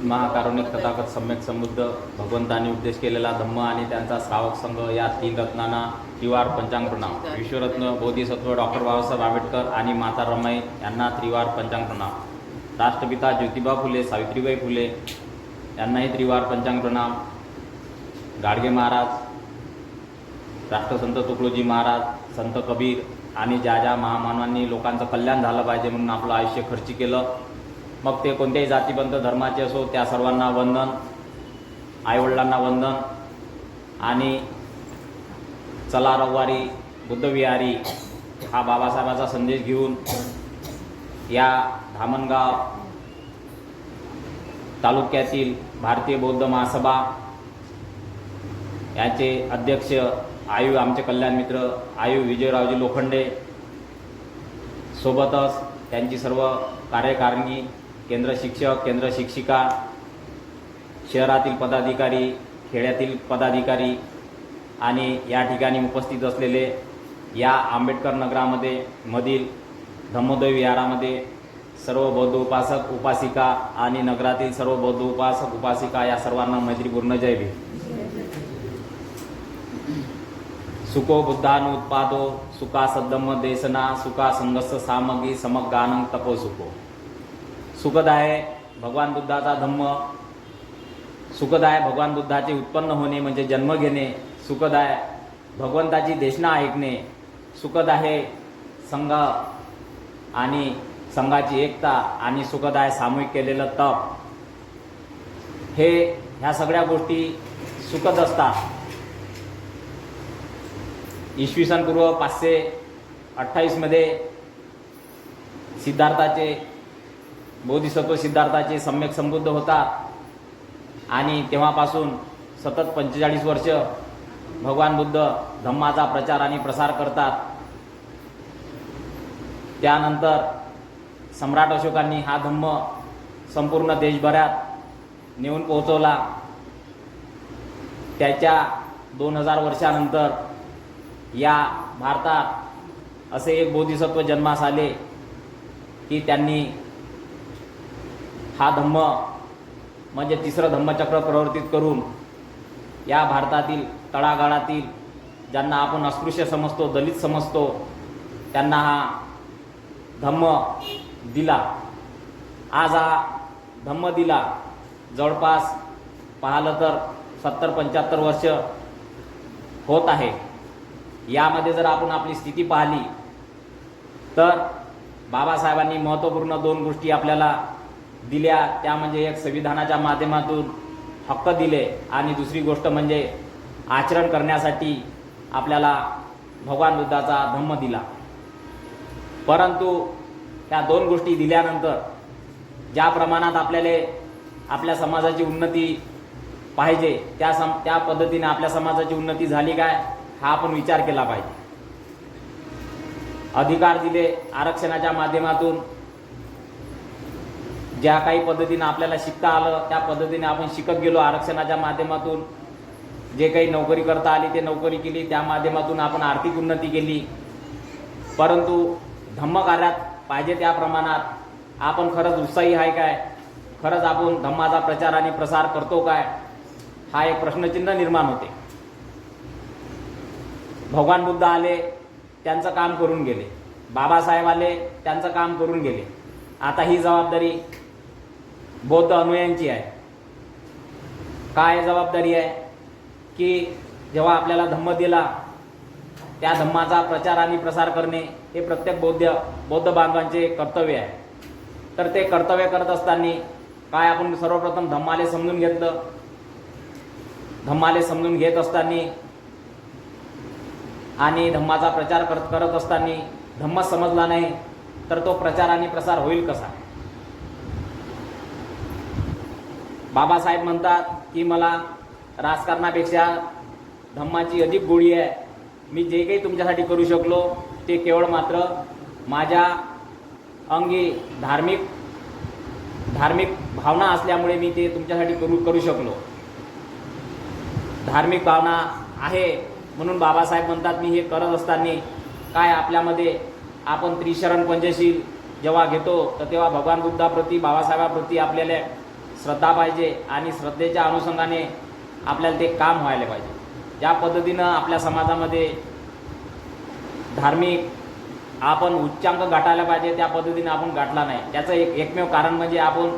महाकारुणिक तथागत सम्यक समृद्ध भगवंतांनी उपदेश केलेला धम्म आणि त्यांचा श्रावक संघ या तीन रत्नांना त्रिवार पंचांग प्रणाम. विश्वरत्न बोधिसत्व डॉक्टर बाबासाहेब आंबेडकर आणि माता रमाई यांना त्रिवार पंचांग प्रणाम. राष्ट्रपिता ज्योतिबा फुले, सावित्रीबाई फुले यांनाही त्रिवार पंचांग प्रणाम. गाडगे महाराज, राष्ट्रसंत तुकडोजी महाराज, संत कबीर आणि ज्या ज्या महामानवांनी लोकांचं कल्याण झालं पाहिजे म्हणून आपलं आयुष्य खर्ची केलं, मग ते कोणत्याही जातीबंध धर्माचे असो, त्या सर्वांना वंदन. आईवडिलांना वंदन. आणि चला रविवारी बुद्धविहारी हा बाबासाहेबांचा संदेश घेऊन या धामणगाव तालुक्यातील भारतीय बौद्ध महासभा याचे अध्यक्ष आयु आमचे कल्याण मित्र आयु विजयरावजी लोखंडे, सोबतच त्यांची सर्व कार्यकारिणी, केंद्र शिक्षक, केंद्र शिक्षिका, शहरातील पदाधिकारी, खेड्यातील पदाधिकारी आणि या ठिकाणी उपस्थित असलेले या आंबेडकर नगरामध्ये मधील धम्मोदय विहारामध्ये सर्व बौद्ध उपासक उपासिका आणि नगरातील सर्व बौद्ध उपासक उपासिका या सर्वांना मैत्रीपूर्ण जय भीम. सुको बुद्धानुत्पादो सुका सद्धम्म देशना सुका संघर्ष सामग्री समगानं तपो सुको. सुखदाय भगवान बुद्धाचा धम्म, सुखदाय भगवान बुद्धाचे उत्पन्न होणे म्हणजे जन्म घेणे, सुखदाय भगवंताची देशना ऐकणे, सुखदाय संघ आणि संघाची एकता आणि सुखदाय सामूहिक केलेलं तप. हे ह्या सगळ्या गोष्टी सुखद असतात. इसवी सन पूर्व 528 मध्ये सिद्धार्थाचे बोधिसत्व सिद्धार्थाचे सम्यक समृद्ध होतात आणि तेव्हापासून सतत 45 वर्ष भगवान बुद्ध धम्माचा प्रचार आणि प्रसार करतात. त्यानंतर सम्राट अशोकांनी हा धम्म संपूर्ण देशभरात नेऊन पोहोचवला. त्याच्या 2000 वर्षानंतर या भारतात असे एक बोधिसत्व जन्मास आले की त्यांनी हा धम्म म्हणजे तिसरं धम्मचक्र प्रवर्तित करून या भारतातील तळागाळातील ज्यांना आपण अस्पृश्य समजतो, दलित समजतो, त्यांना हा धम्म दिला. आज हा धम्म दिला जवळपास पाहिलं तर 70-75 वर्ष होत आहे. यामध्ये जर आपण आपली स्थिती पाहिली तर बाबासाहेबांनी महत्त्वपूर्ण 2 गोष्टी आपल्याला दिल्या. त्या म्हणजे एक संविधानाच्या माध्यमातून हक्क दिले आणि दुसरी गोष्ट म्हणजे आचरण करण्यासाठी आपल्याला भगवान बुद्धाचा धम्म दिला. परंतु त्या 2 गोष्टी दिल्यानंतर ज्या प्रमाणात आपल्याला आपल्या समाजाची उन्नती पाहिजे त्या पद्धतीने आपल्या समाजाची उन्नती झाली काय हा आपण विचार केला पाहिजे. अधिकार दिले आरक्षणाच्या माध्यमातून, ज्या काही पद्धतीने आपल्याला शिकता आलं त्या पद्धतीने आपण शिकत गेलो. आरक्षणाच्या माध्यमातून जे काही नोकरी करता आली ते नोकरी केली, त्या माध्यमातून आपण आर्थिक उन्नती केली. परंतु धम्मकार्यात पाहिजे त्या प्रमाणात आपण खरंच उत्साही आहे काय, खरंच आपण धम्माचा प्रचार आणि प्रसार करतो काय, हा एक प्रश्नचिन्ह निर्माण होते. भगवान बुद्ध आले, त्यांचं काम करून गेले. बाबासाहेब आले, त्यांचं काम करून गेले. आता ही जबाबदारी बौद्ध अनुयायांची आहे. काय जबाबदारी आहे की जेव्हा आपल्याला धम्म दिला त्या धम्माचा प्रचार आणि प्रसार करणे हे प्रत्येक बौद्ध बांधवांचे कर्तव्य आहे. तर ते कर्तव्य करत असताना काय आपण सर्वप्रथम धम्माले समजून घेतलं. धम्माले समजून घेत असताना आणि धम्माचा प्रचार करत असताना धम्म समजला नाही तर तो प्रचार आणि प्रसार होईल कसा. बाबासाहेब म्हणतात की मला राजकारणापेक्षा धम्माची अधिक गोडी आहे. मी जे काही तुमच्यासाठी करू शकलो ते केवळ मात्र माझ्या अंगी धार्मिक भावना असल्यामुळे मी ते तुमच्यासाठी करू शकलो. धार्मिक भावना आहे म्हणून बाबासाहेब म्हणतात मी हे करत असताना काय आपल्यामध्ये आपण त्रिशरण पंचशील जेव्हा घेतो तर तेव्हा भगवान बुद्धाप्रती बाबासाहेबाप्रती आपल्याला श्रद्धा पाहिजे आणि श्रद्धेच्या अनुषंगाने आपल्याला ते काम व्हायला पाहिजे. ज्या पद्धतीनं आपल्या समाजामध्ये धार्मिक आपण उच्चांक गाठायला पाहिजे त्या पद्धतीने आपण गाठला नाही. त्याचं एकमेव कारण म्हणजे आपण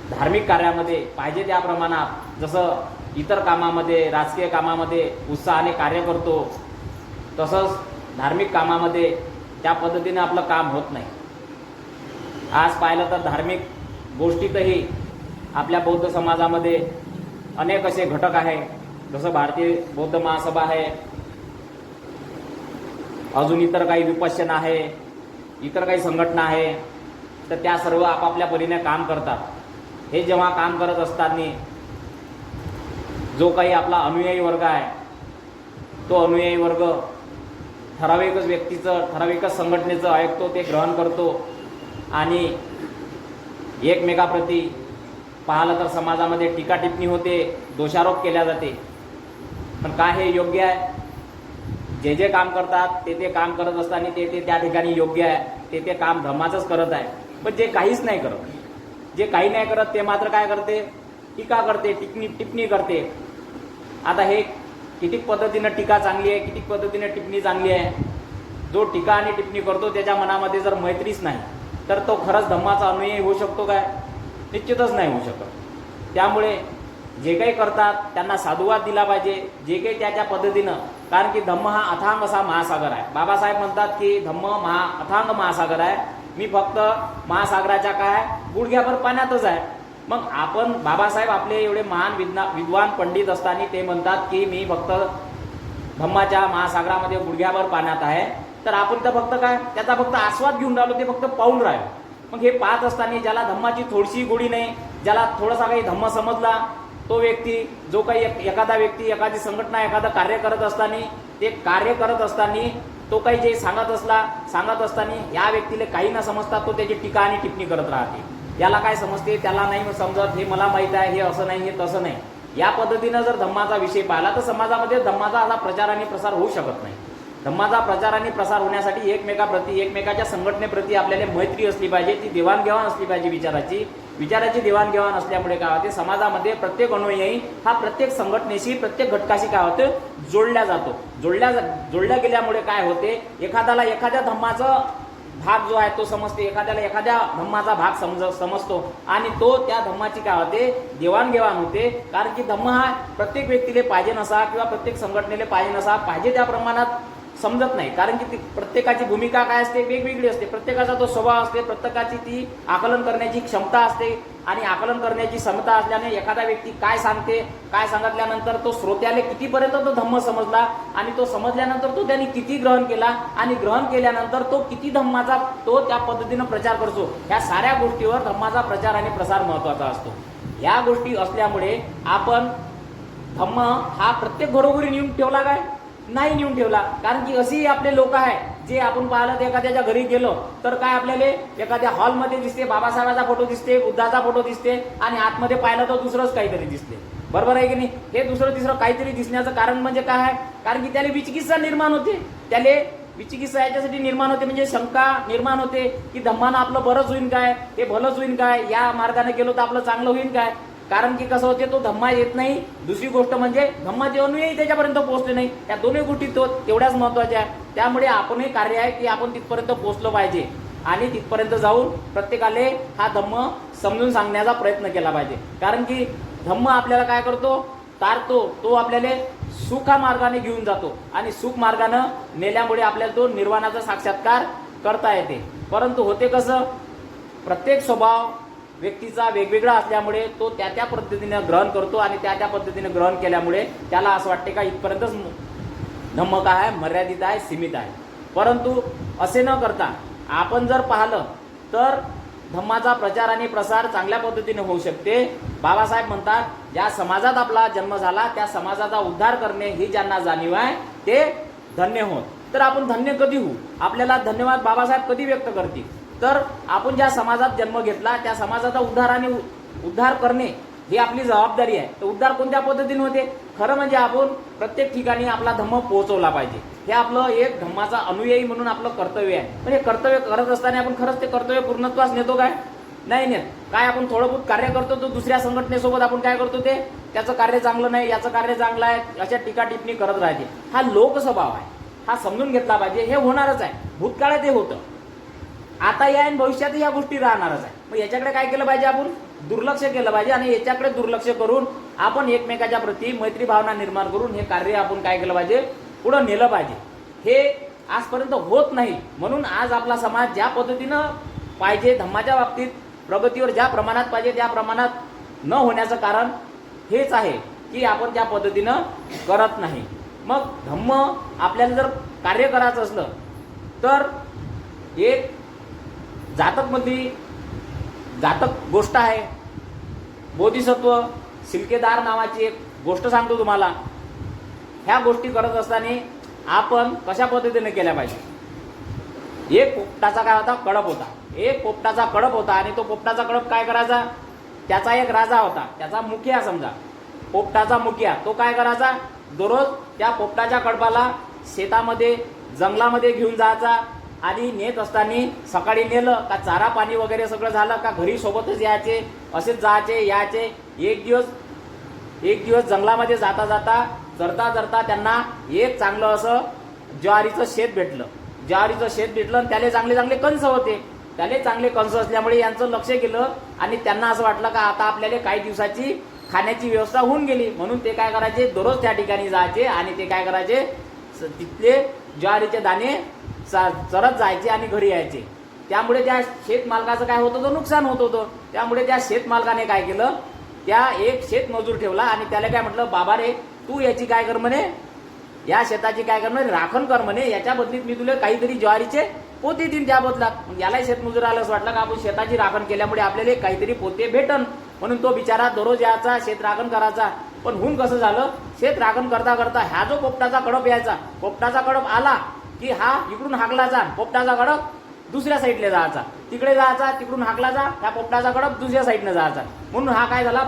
धार्मिक कार्यामध्ये पाहिजे त्या प्रमाणात जसं इतर कामामध्ये राजकीय कामामध्ये उत्साहाने कार्य करतो तसंच धार्मिक कामामध्ये त्या पद्धतीने आपलं काम होत नाही. आज पाहिलं तर धार्मिक गोष्टीतही आपल्या बौद्ध समाजामध्ये अनेक असे घटक आहे. जसं भारतीय बौद्ध महासभा आहे, अजून इतर काही विपश्यना आहे, इतर काही संघटना आहे. तर त्या सर्व आपापल्या परीने काम करतात. हे जेव्हा काम करत असताना जो काही आपला अनुयायी वर्ग आहे तो अनुयायी वर्ग ठराविकच व्यक्तीचं ठराविकच संघटनेचं ऐकतो, ते ग्रहण करतो आणि एकमेकाप्रती पाहिलं तर समाजामध्ये टीका टिप्पणी होते, दोषारोप केल्या जाते. पण काय हे योग्य आहे? जे जे काम करतात ते काम करत असताना ते त्या ठिकाणी योग्य आहे, ते काम धर्माचंच करत आहे. पण जे काहीच नाही करत, जे काही नाही करत ते मात्र काय करते? टीका करते, टिप्पणी करते. आता हे किती पद्धतीनं टीका चांगली आहे, किती पद्धतीनं टिप्पणी चांगली आहे. जो टीका आणि टिप्पणी करतो त्याच्या मनामध्ये जर मैत्रीच नाही तर तो खरंच धम्माचा अनुयायी होऊ शकतो काय? निश्चितच नाही होऊ शकत. त्यामुळे जे काही करतात त्यांना साधुवाद दिला पाहिजे, जे काही त्या पद्धतीनं. कारण की धम्म हा अथांग असा महासागर आहे. बाबासाहेब म्हणतात की धम्म अथांग महासागर आहे, मी फक्त महासागराच्या काय गुडघ्याभर पाण्यातच आहे. मग आपण बाबासाहेब आपले एवढे महान विद्वान पंडित असताना ते म्हणतात की मी फक्त धम्माच्या महासागरामध्ये गुडघ्याभर पाण्यात आहे. तर आपण तर फक्त काय त्याचा फक्त आस्वाद घेऊन राहिलो, ते फक्त पाहून राहिलो. मग हे पाहत असताना ज्याला धम्माची थोडीशी गोडी नाही, ज्याला थोडासा काही धम्म समजला, तो व्यक्ती जो काही एखादा व्यक्ती एखादी संघटना एखादं कार्य करत असताना ते कार्य करत असताना तो काही जे सांगत असताना या व्यक्तीला काही न समजता तो त्याची टीका आणि टिप्पणी करत राहते. याला काय समजते, त्याला नाही समजत, हे मला माहीत आहे, हे असं नाही, हे तसं नाही. या पद्धतीनं जर धम्माचा विषय पाहिला तर समाजामध्ये धम्माचा असा प्रचार आणि प्रसार होऊ शकत नाही. धम्माचा प्रचार आणि प्रसार होण्यासाठी एकमेकाप्रती एकमेकाच्या संघटनेप्रती आपल्याला मैत्री असली पाहिजे, ती देवाणघेवाण असली पाहिजे. विचाराची देवाणघेवाण असल्यामुळे काय होते, समाजामध्ये प्रत्येक अनुयायी हा प्रत्येक संघटनेशी प्रत्येक घटकाशी काय होते जोडल्या जातो. जोडल्या गेल्यामुळे काय होते, एखाद्याला एखाद्या धम्माचं भाग जो आहे तो समजते, एखाद्याला एखाद्या धम्माचा भाग समजतो आणि तो त्या धम्माची काय होते देवाणघेवाण होते. कारण की धम्म हा प्रत्येक व्यक्तीला पाहिजे नसा किंवा प्रत्येक संघटनेला पाहिजे नसा, पाहिजे त्या प्रमाणात समजत नाही. कारण की ती प्रत्येकाची भूमिका काय असते वेगवेगळी असते, प्रत्येकाचा तो स्वभाव असते, प्रत्येकाची ती आकलन करण्याची क्षमता असते. आणि आकलन करण्याची क्षमता असल्याने एखादा व्यक्ती काय सांगते, काय सांगितल्यानंतर तो श्रोत्याला कितीपर्यंत तो धम्म समजला आणि तो समजल्यानंतर तो त्यांनी किती ग्रहण केला आणि ग्रहण केल्यानंतर तो किती धम्माचा तो त्या पद्धतीनं प्रचार करतो. ह्या साऱ्या गोष्टीवर धम्माचा प्रचार आणि प्रसार महत्त्वाचा असतो. ह्या गोष्टी असल्यामुळे आपण धम्म हा प्रत्येक घरोघरी नेऊन ठेवला काय नाही नेऊन ठेवला. कारण की अशी आपले लोक आहे जे आपण पाहिलं तर एखाद्याच्या घरी गेलो तर काय आपल्याला एखाद्या हॉलमध्ये दिसते बाबासाहेबाचा फोटो दिसते, बुद्धाचा फोटो दिसते आणि आतमध्ये पाहिलं तर दुसरंच काहीतरी दिसते. बरोबर आहे की नाही? हे दुसरं तिसरं काहीतरी दिसण्याचं कारण म्हणजे काय आहे, कारण की त्याला विचिकित्सा निर्माण होते. त्याला विचिकित्सा याच्यासाठी निर्माण होते म्हणजे शंका निर्माण होते की धम्मानं आपलं बरंच होईल काय, हे भलंच होईल काय, या मार्गाने गेलो तर आपलं चांगलं होईल काय. कारण की कसं होते, तो धम्मा येत नाही. दुसरी गोष्ट म्हणजे धम्माचे अनुयायी त्याच्यापर्यंत पोहोचले नाही. या दोन्ही गोष्टी तो तेवढ्याच महत्वाच्या आहे. त्यामुळे आपणही कार्य आहे की आपण तिथपर्यंत पोहोचलो पाहिजे आणि तिथपर्यंत जाऊन प्रत्येकाले हा धम्म समजून सांगण्याचा प्रयत्न केला पाहिजे. कारण की धम्म आपल्याला काय करतो, तारतो, तो आपल्याला सुखा मार्गाने घेऊन जातो आणि सुख मार्गानं नेल्यामुळे आपल्याला तो निर्वाणाचा साक्षात्कार करता येते. परंतु होते कसं, प्रत्येक स्वभाव व्यक्तीचा वेगवेगळा असल्यामुळे तो त्या पद्धतीने ग्रहण करतो आणि त्या पद्धतीने ग्रहण केल्यामुळे त्याला असं वाटते का इथपर्यंतच धम्म काय आहे, मर्यादित आहे, सीमित आहे. परंतु असे न करता आपण जर पाहिलं तर धम्माचा प्रचार आणि प्रसार चांगल्या पद्धतीने होऊ शकते. बाबासाहेब म्हणतात, ज्या समाजात आपला जन्म झाला त्या समाजाचा उद्धार करणे ही ज्यांना जाणीव आहे ते धन्य होत. तर आपण धन्य कधी होऊ, आपल्याला धन्यवाद बाबासाहेब कधी व्यक्त करतील, तर आपण ज्या समाजात जन्म घेतला त्या समाजाचा उद्धार करणे ही आपली जबाबदारी आहे. तर उद्धार कोणत्या पद्धतीने होते, खरं म्हणजे आपण प्रत्येक ठिकाणी आपला धम्म पोहोचवला पाहिजे. हे आपलं एक धम्माचा अनुयायी म्हणून आपलं कर्तव्य आहे. पण हे कर्तव्य करत असताना आपण खरंच ते कर्तव्य पूर्णत्वास नेतो काय, नाही नेत. काय आपण थोडं बहुत कार्य करतो तो दुसऱ्या संघटनेसोबत आपण काय करतो ते त्याचं कार्य चांगलं नाही, याचं कार्य चांगलं आहे, अशा टीका टिप्पणी करत राहते. हा लोकस्वभाव आहे, हा समजून घेतला पाहिजे. हे होणारच आहे, भूतकाळात हे होतं, आता या आणि भविष्यातही या गोष्टी राहणारच आहे. मग याच्याकडे काय केलं पाहिजे, आपण दुर्लक्ष केलं पाहिजे आणि याच्याकडे दुर्लक्ष करून आपण एकमेकाच्या प्रती मैत्री भावना निर्माण करून हे कार्य आपण काय केलं पाहिजे, पुढं नेलं पाहिजे. हे आजपर्यंत होत नाही. म्हणून आज आपला समाज ज्या पद्धतीनं पाहिजे धम्माच्या बाबतीत प्रगतीवर ज्या प्रमाणात पाहिजे त्या प्रमाणात न होण्याचं कारण हेच आहे की आपण त्या पद्धतीनं करत नाही. मग धम्म आपल्याला जर कार्य करायचं असलं तर एक जातक गोष्ट आहे. बोधिसत्व सिल्केदार नावाची एक गोष्ट सांगतो तुम्हाला. ह्या गोष्टी करत असताना आपण कशा पद्धतीने केल्या पाहिजे. एक पोपटाचा काय होता, कळप होता. एक पोपटाचा कळप होता आणि तो पोपटाचा कळप काय करायचा, त्याचा एक राजा होता, त्याचा मुखिया समजा, पोपटाचा मुखिया. तो काय करायचा, दररोज त्या पोपटाच्या कळपाला शेतामध्ये जंगलामध्ये घेऊन जायचा आणि नेत असताना सकाळी नेलं का चारा पाणी वगैरे सगळं झालं का घरी सोबतच यायचे, असेच जायचे यायचे. एक दिवस जंगलामध्ये जाता जाता चरता त्यांना एक चांगलं असं ज्वारीचं शेत भेटलं. ज्वारीचं शेत भेटलं आणि त्याला चांगले चांगले कंस होते. त्याला चांगले कंस असल्यामुळे यांचं लक्ष गेलं आणि त्यांना असं वाटलं का आता आपल्याला काही दिवसाची खाण्याची व्यवस्था होऊन गेली. म्हणून ते काय करायचे, दररोज त्या ठिकाणी जायचे आणि ते काय करायचे, तिथले ज्वारीचे दाणे चरत जायचे आणि घरी यायचे. त्यामुळे त्या शेतमालकाचं काय होत होतं, नुकसान होत होतं. त्यामुळे त्या शेतमालकाने काय केलं, त्या एक शेतमजूर ठेवला आणि त्याला काय म्हटलं, बाबा रे तू याची काय कर म्हणे, या शेताची काय कर म्हणे, राखण कर म्हणे, याच्या बदलीत मी तुला काहीतरी ज्वारीचे पोते देईन त्या बदलात. मग यालाही शेतमजुराला असं वाटलं का आपण शेताची राखण केल्यामुळे आपल्याला काहीतरी पोते भेटन, म्हणून तो बिचारा दररोज याचा शेत राखण करायचा. पण होऊन कसं झालं, शेत राखण करता करता ह्या जो पोपटाचा कडप यायचा, पोपटाचा कडप आला की हा इकडून हाकलाचा, पोपटाचा कडप दुसऱ्या साईडला जायचा, तिकडे जायचा, तिकडून हाकलाचा, ह्या पोपटाचा कडप दुसऱ्या साईडनं जायचा. म्हणून हा काय झाला,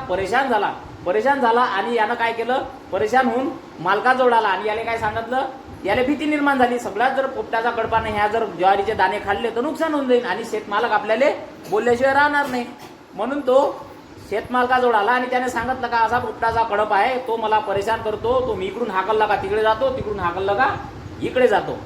परेशान झाला आणि यानं काय केलं, परेशान होऊन मालकाजवळ आला आणि याला काय सांगितलं, याला भीती निर्माण झाली. सगळ्यात जर पोपटाचा कडपाने ह्या जर ज्वारीचे दाणे खाल्ले तर नुकसान होऊन जाईल आणि शेतमालक आपल्याला बोलल्याशिवाय राहणार नाही. म्हणून तो शेतमालकाजवळ आला आणि त्याने सांगितलं का असा पोपटाचा कडप आहे, तो मला परेशान करतो, तो मी इकडून हाकलला का तिकडे जातो, तिकडून हाकलला का इकडे जातो.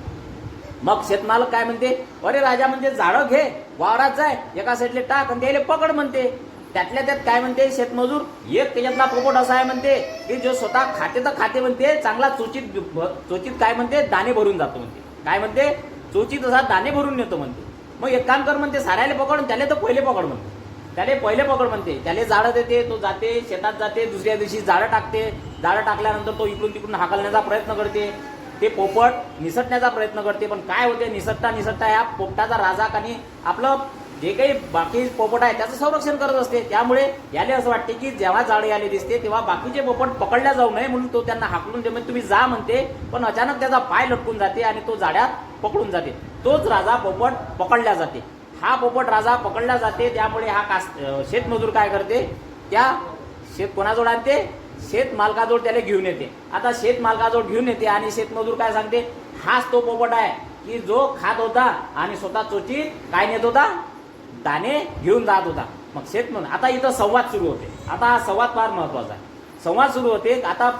मग शेतमालक काय म्हणते, अरे राजा म्हणते झाडं घे, वावरात जाय, एका साईडले टाक आणि त्याला पकड म्हणते. त्यातल्या त्यात काय म्हणते शेतमजूर, एक त्याच्यातला पोपट असा आहे म्हणते की जो स्वतः खाते तर खाते म्हणते, चांगला चोचीत काय म्हणते दाणे भरून जातो म्हणते. काय म्हणते, चोचीत असा दाणे भरून नेतो म्हणते. मग एक काम कर म्हणते, साऱ्याला पकड, त्याला तर पहिले पकड म्हणते, त्याला पहिले पकड म्हणते. त्याला जाळं देते, तो जाते शेतात जाते, दुसऱ्या दिवशी जाळं टाकते. जाळं टाकल्यानंतर तो इकडून तिकडून हाकलण्याचा प्रयत्न करते. ते पोपट निसटण्याचा प्रयत्न करते, पण काय होते, निसटता या पोपटाचा राजा आणि आपलं जे काही बाकी पोपट आहे त्याचं संरक्षण करत असते. त्यामुळे याले असं वाटते की जेव्हा जाळे याले दिसते तेव्हा बाकीचे पोपट पकडल्या जाऊ नये म्हणून तो त्यांना हाकलून म्हणजे तुम्ही जा म्हणते. पण अचानक त्याचा पाय लटकून जाते आणि तो जाड्यात पकडून जाते. तोच राजा पोपट पकडल्या जाते. हा पोपट राजा पकडला जाते. त्यामुळे हा शेतमजूर काय करते, त्या शेत कोणाजवळ आणते, शेत मालकाजवळ त्याला घेऊन येते. आता शेत मालकाजवळ घेऊन येते आणि शेतमजूर काय सांगते, हाच तो पोपट आहे की जो खात होता आणि स्वतः चोचीत काय नेत होता, दाणे घेऊन जात होता. मग शेतमजूर, आता इथं संवाद सुरू होते. आता हा संवाद फार महत्वाचा आहे. संवाद सुरू होते. आता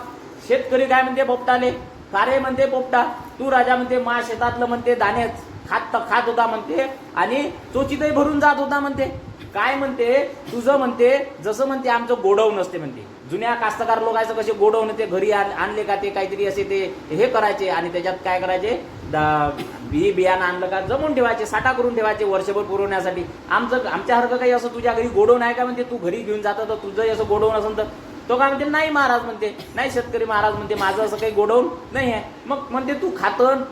शेतकरी काय म्हणते पोपटाले, का रे म्हणते पोपटा, तू राजा म्हणते मा शेतातलं म्हणते दाणे खात होता म्हणते आणि चोचीतही भरून जात होता म्हणते. काय म्हणते, तुझं म्हणते जसं म्हणते आमचं गोडवून असते म्हणते. जुन्या कास्तकार लोकांचं कसे गोडवून ते घरी आणले का ते काहीतरी असे ते हे करायचे आणि त्याच्यात काय करायचे, बियाणं आणलं का जमून ठेवायचे, साठा करून ठेवायचे वर्षभर पुरवण्यासाठी. आमच्यासारखं काही असं तुझ्या घरी गोडवून आहे का म्हणते, तू घरी घेऊन जातं तर तुझं असं गोडवून असेल तर. तो काय म्हणते, नाही महाराज म्हणते, नाही शेतकरी महाराज म्हणते, माझं असं काही गोडवून नाही आहे. मग म्हणते तू खातं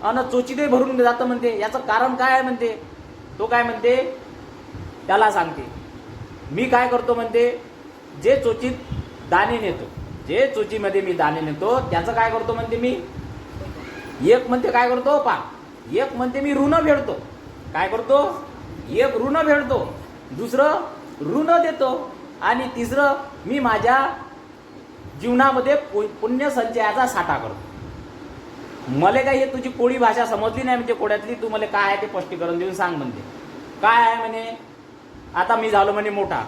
अन चोचीतही भरून जातं म्हणते, याचं कारण काय आहे म्हणते. तो काय म्हणते, त्याला सांगते, मी काय करतो म्हणते, जे चोचीत दाणे नेतो, जे चोचीमध्ये मी दाणे नेतो त्याचं काय करतो म्हणते, मी एक म्हणते काय करतो एक म्हणते मी ऋण फेडतो. काय करतो, एक ऋण फेडतो, दुसरं ऋण देतो आणि तिसरं मी माझ्या जीवनामध्ये पुण्य संचयाचा साठा करतो. मला काही हे तुझी कोळी भाषा समजली नाही म्हणजे कोड्यातली, तू मला काय आहे ते स्पष्टीकरण देऊन सांग म्हणते. काय आहे म्हणे, आता मी झालो म्हणे मोठा,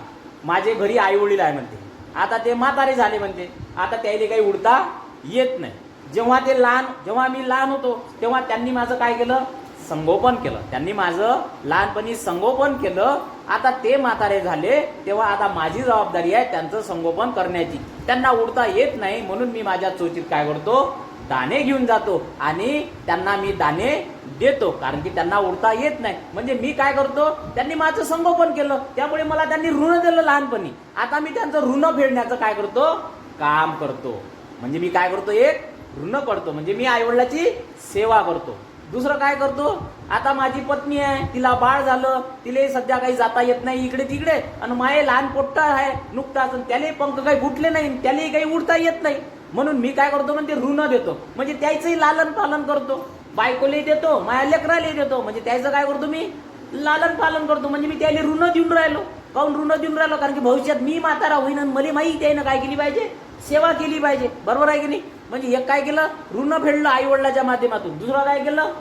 माझे घरी आई वडील आहे म्हणते, आता ते म्हातारे झाले म्हणते, आता त्याला काही उडता येत नाही. जेव्हा मी लहान होतो तेव्हा त्यांनी माझं काय केलं, संगोपन केलं, त्यांनी माझं लहानपणी संगोपन केलं. आता ते म्हातारे झाले तेव्हा आता माझी जबाबदारी आहे त्यांचं संगोपन करण्याची. त्यांना उडता येत नाही म्हणून मी माझ्या चोचीत काय करतो, दाणे घेऊन जातो आणि त्यांना मी दाणे देतो, कारण की त्यांना उडता येत नाही. म्हणजे मी काय करतो, त्यांनी माझं संगोपन केलं त्यामुळे मला त्यांनी ऋण दिलं लहानपणी. आता मी त्यांचं ऋण फेडण्याचं काय करतो, काम करतो. म्हणजे मी काय करतो, एक ऋण करतो, म्हणजे मी आईवडिलाची सेवा करतो. दुसरं काय करतो, आता माझी पत्नी आहे, तिला बाळ झालं, तिला सध्या काही जाता येत नाही इकडे तिकडे, आणि माये लहान पोट्टा आहे नुकताच, त्याला पंख काही फुटले नाही, त्यालाही काही उडता येत नाही, म्हणून मी काय करतो, म्हणजे ऋण देतो, म्हणजे त्याचंही लालन पालन करतो. बायकोलाही देतो, माझ्या लेकरालाही देतो, म्हणजे त्याचं काय करतो, मी लालन पालन करतो. म्हणजे मी त्याला ऋण देऊन राहिलो. काऊन ऋण देऊन राहिलो, कारण की भविष्यात मी म्हातारा होईन आणि मला माहिती त्यानं काय केली पाहिजे, सेवा केली पाहिजे. बरोबर आहे की नाही. म्हणजे एक काय केलं, ऋण फेडलं आई वडिलाच्या माध्यमातून. दुसरं काय केलं,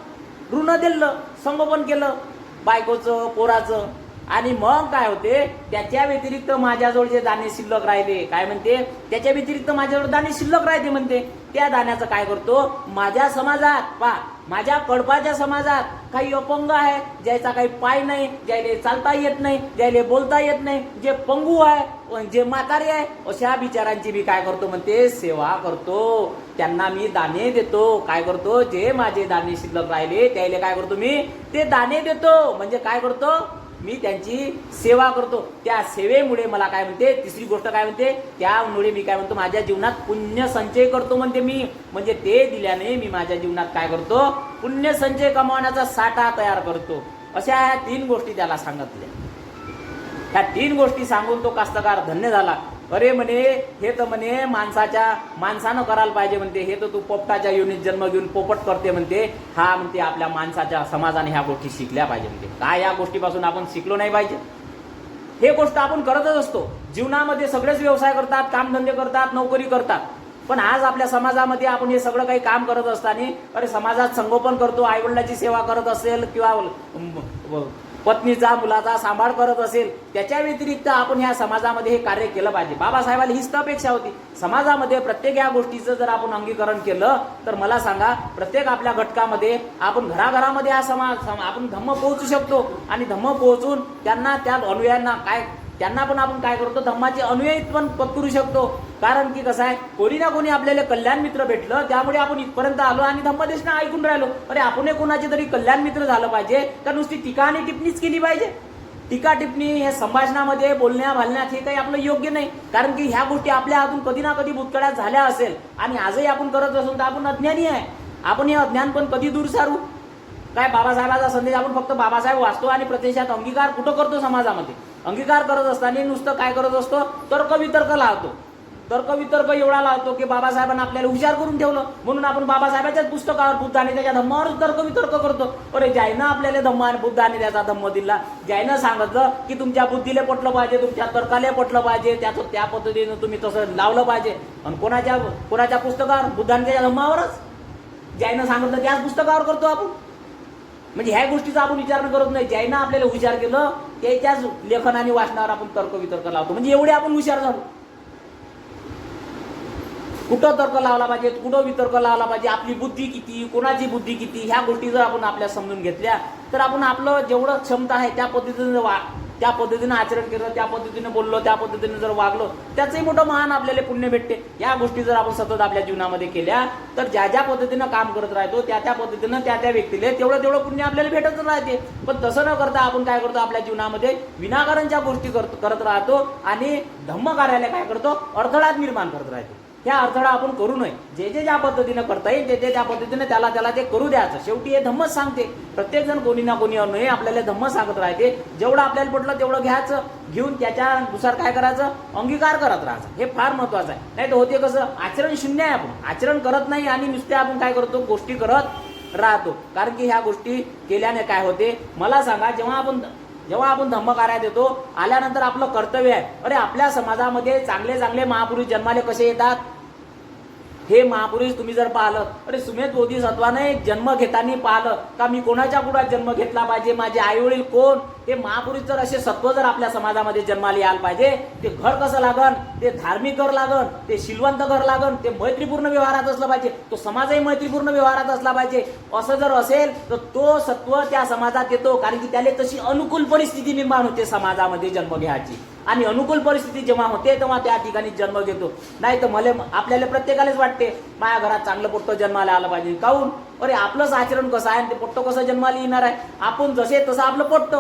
ऋण दिलं, संगोपन केलं बायकोचं पोराचं. आणि मग काय होते, त्याच्या व्यतिरिक्त माझ्याजवळ जे दाणे शिल्लक राहिले, काय म्हणते, त्याच्या व्यतिरिक्त माझ्याजवळ दाणे शिल्लक राहते म्हणते, त्या दाण्याचं काय करतो, माझ्या समाजात माझ्या कळपाच्या समाजात काही अपंग आहे, ज्याचा काही पाय नाही, ज्याला चालता येत नाही, ज्याला बोलता येत नाही, जे पंगू आहे, जे म्हातारे आहे, अशा बिचारांची मी काय करतो म्हणते, सेवा करतो. त्यांना मी दाणे देतो. काय करतो, जे माझे दाणे शिल्लक राहिले त्याला काय करतो, मी ते दाणे देतो. म्हणजे काय करतो, मी त्यांची सेवा करतो. त्या सेवेमुळे मला काय म्हणते, तिसरी गोष्ट काय म्हणते, त्यामुळे मी काय म्हणतो, माझ्या जीवनात पुण्य संचय करतो म्हणते मी. म्हणजे ते दिल्याने मी माझ्या जीवनात काय करतो, पुण्य संचय कमावण्याचा साठा तयार करतो. अशा ह्या 3 गोष्टी त्याला सांगितल्या. ह्या 3 गोष्टी सांगून तो कास्तकार धन्य झाला. अरे म्हणे, हे तर म्हणे माणसानं करायला पाहिजे म्हणते, हे तर तू पोपटाच्या योनीत जन्म घेऊन पोपट करते म्हणते. हा म्हणते आपल्या माणसाच्या समाजाने ह्या गोष्टी शिकल्या पाहिजे म्हणते. काय या गोष्टीपासून आपण शिकलो नाही पाहिजे? हे गोष्ट आपण करतच असतो जीवनामध्ये. सगळेच व्यवसाय करतात, कामधंदे करतात, नोकरी करतात, पण आज आपल्या समाजामध्ये आपण हे सगळं काही काम करत असताना, अरे समाजात संगोपन करतो, आईवडिलाची सेवा करत असेल किंवा पत्नीचा मुलाचा सांभाळ करत असेल, त्याच्या व्यतिरिक्त आपण ह्या समाजामध्ये हे कार्य केलं पाहिजे. बाबासाहेबांना हीच अपेक्षा होती. समाजामध्ये प्रत्येक या गोष्टीचं जर आपण अंगीकरण केलं तर मला सांगा, प्रत्येक आपल्या घटकामध्ये आपण घराघरामध्ये हा आपण धम्म पोहोचू शकतो. आणि धम्म पोहोचून त्यांना, त्या अनुयायांना त्यांना पण आपण काय करतो, धम्माचे अनुयायी पण करू शकतो. कारण की कसं आहे, कोणी ना कोणी आपल्याला कल्याण मित्र भेटलं, त्यामुळे आपण इथपर्यंत आलो आणि धम्मदेशना ऐकून राहिलो. अरे आपण कोणाचे तरी कल्याण मित्र झालं पाहिजे, तर नुसती टीका आणि टिप्पणीच केली पाहिजे. टीका टिप्पणी हे संभाषणामध्ये, बोलण्या भालण्यात हे काही आपलं योग्य नाही. कारण की ह्या गोष्टी आपल्या हातून कधी ना कधी भूतकाळात झाल्या असेल आणि आजही आपण करत असून तर आपण अज्ञानी आहे. आपण हे अज्ञान पण कधी दूर सारू. काय बाबासाहेबांचा संदेश आपण फक्त बाबासाहेब वाचतो आणि प्रत्यक्षात अंगीकार कुठं करतो, समाजामध्ये अंगीकार करत असताना नुसतं काय करत असतो, तर्कवितर्क लावतो. तर्कवितर्क एवढा लावतो की बाबासाहेबांना आपल्याला हुशार करून ठेवलं म्हणून आपण बाबासाहेबांच्याच पुस्तकावर, बुद्ध आणि त्याच्या धम्मावरच तर्कवितर्क करतो. अरे ज्यानं आपल्याला धम्म आणि बुद्ध आणि त्याचा धम्म दिला, ज्यानं सांगितलं की तुमच्या बुद्धीला पटलं पाहिजे, तुमच्या तर्काला पटलं पाहिजे, त्याचं त्या पद्धतीनं तुम्ही तसं लावलं पाहिजे. आणि कोणाच्या पुस्तकावर, बुद्ध आणि त्याच्या धम्मावरच, ज्यानं सांगितलं त्याच पुस्तकावर करतो आपण. म्हणजे ह्या गोष्टीचा आपण विचार करत नाही. ज्यानं आपल्याला हुशार केलं त्याच्याच लेखन आणि वाचनावर आपण तर्कवितर्क लावतो. म्हणजे एवढे आपण हुशार झालो. कुठं तर्क लावला पाहिजे, कुठं वितर्क लावला पाहिजे, आपली बुद्धी किती, कोणाची बुद्धी किती, ह्या गोष्टी जर आपण आपल्या समजून घेतल्या तर आपण आपलं जेवढं क्षमता आहे त्या पद्धतीनं आचरण केलं, त्या पद्धतीनं बोललो, त्या पद्धतीनं जर वागलो, त्याचंही मोठं महान आपल्याला पुण्य भेटते. या गोष्टी जर आपण सतत आपल्या जीवनामध्ये केल्या तर ज्या पद्धतीनं काम करत राहतो त्या पद्धतीनं त्या व्यक्तीला तेवढं पुण्य आपल्याला भेटत राहते. पण तसं न करता आपण काय करतो, आपल्या जीवनामध्ये विनाकारणच्या गोष्टी करत राहतो आणि धम्म कार्याला काय करतो, अडथळा निर्माण करत राहतो. ह्या अडथळा आपण करू नये. जे ज्या पद्धतीनं करता येईल ते त्या पद्धतीने त्याला ते करू द्यायचं. शेवटी हे धम्मच सांगते. प्रत्येक जण कोणी ना कोणी अनुयायी आपल्याला धम्म सांगत राहते. जेवढं आपल्याला पटलं तेवढं घ्यायचं, घेऊन त्याच्यानुसार काय करायचं, अंगीकार करत राहायचं. हे फार महत्वाचं आहे. नाही तर होते कसं, आचरण शून्य आहे. आपण आचरण करत नाही आणि नुसते आपण काय करतो, गोष्टी करत राहतो. कारण की ह्या गोष्टी केल्याने काय होते, मला सांगा, जेव्हा आपण धम्म कार्यात येतो, आल्यानंतर आपलं कर्तव्य आहे, अरे आपल्या समाजामध्ये चांगले महापुरुष जन्माले कसे येतात, हे महापुरुष तुम्ही जर पाहिलं, अरे सुमेध बोधिसत्वाने जन्म घेताना पाहिलं का मी कोणाच्या कुणात जन्म घेतला पाहिजे, माझे आई वडील कोण, हे महापुरुष जर असे सत्व जर आपल्या समाजामध्ये जन्माला यायला पाहिजे, ते घर कसं लागन, ते धार्मिक घर लागन, ते शिलवंत घर लागन, ते मैत्रीपूर्ण व्यवहारात असलं पाहिजे, तो समाजही मैत्रीपूर्ण व्यवहारात असला पाहिजे. असं जर असेल तर तो सत्व त्या समाजात येतो, कारण की त्याला तशी अनुकूल परिस्थिती निर्माण होते समाजामध्ये जन्म घ्यायची. आणि अनुकूल परिस्थिती जेव्हा होते तेव्हा त्या ठिकाणी जन्म घेतो. नाही तर आपल्याला प्रत्येकालाच वाटते माझ्या घरात चांगलं पोट्ट जन्माला आलं पाहिजे. काहून? अरे आपलंच आचरण कसं आहे, ते पोट्ट कसं जन्माला येणार आहे, आपण जसे तसं आपलं पोट्ट.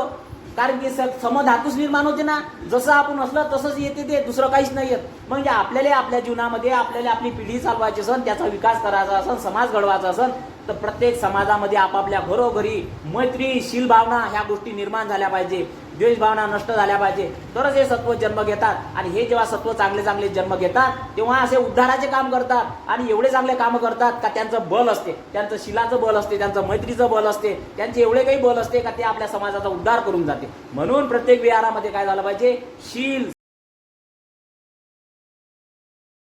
कारण की समधातूच निर्माण होते ना, जसं आपण असलं तसंच येते, ते दुसरं काहीच नाही येत. म्हणजे आपल्याला आपल्या जीवनामध्ये आपल्याला आपली पिढी चालवायची असन, त्याचा विकास करायचा असन, समाज घडवायचा असन, तर प्रत्येक समाजामध्ये आपापल्या घरोघरी मैत्री, शील भावना ह्या गोष्टी निर्माण झाल्या पाहिजे, द्वेष भावना नष्ट झाल्या पाहिजे, तरच हे सत्व जन्म घेतात. आणि हे जेव्हा सत्व चांगले चांगले जन्म घेतात तेव्हा असे उद्धाराचे काम करतात. आणि एवढे चांगले काम करतात का त्यांचं बल असते, त्यांचं शिलाचं बल असते, त्यांचं मैत्रीचं बल असते, त्यांचे एवढे काही बल असते का ते आपल्या समाजाचा उद्धार करून जाते. म्हणून प्रत्येक विहारामध्ये काय झालं पाहिजे, शील